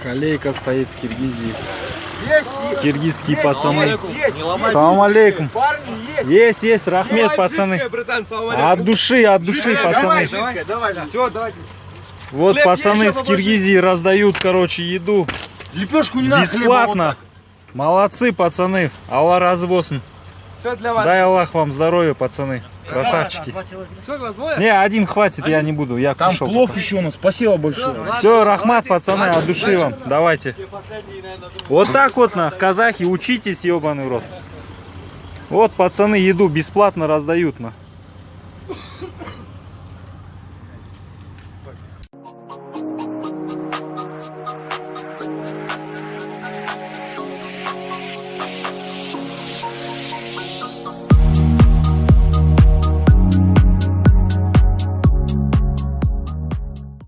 Колейка стоит в Киргизии. Киргизские пацаны. Салам алейкум. Есть, рахмет, пацаны. От души, пацаны. Все, давайте. Вот пацаны с Киргизии раздают, короче, еду. Лепешку не надо. Бесплатно. Молодцы, пацаны. Аллах развосн. Все для вас. Дай Аллах вам здоровья, пацаны. Красавчики. Все, вас двое? Не, один хватит, я не буду. Я Там кушал. плов еще у нас. Спасибо большое. Все, рахмат, пацаны, от души вам. Давайте. Вот так вот, на казахи, учитесь, ебаный рот. Вот, пацаны, еду бесплатно раздают, на.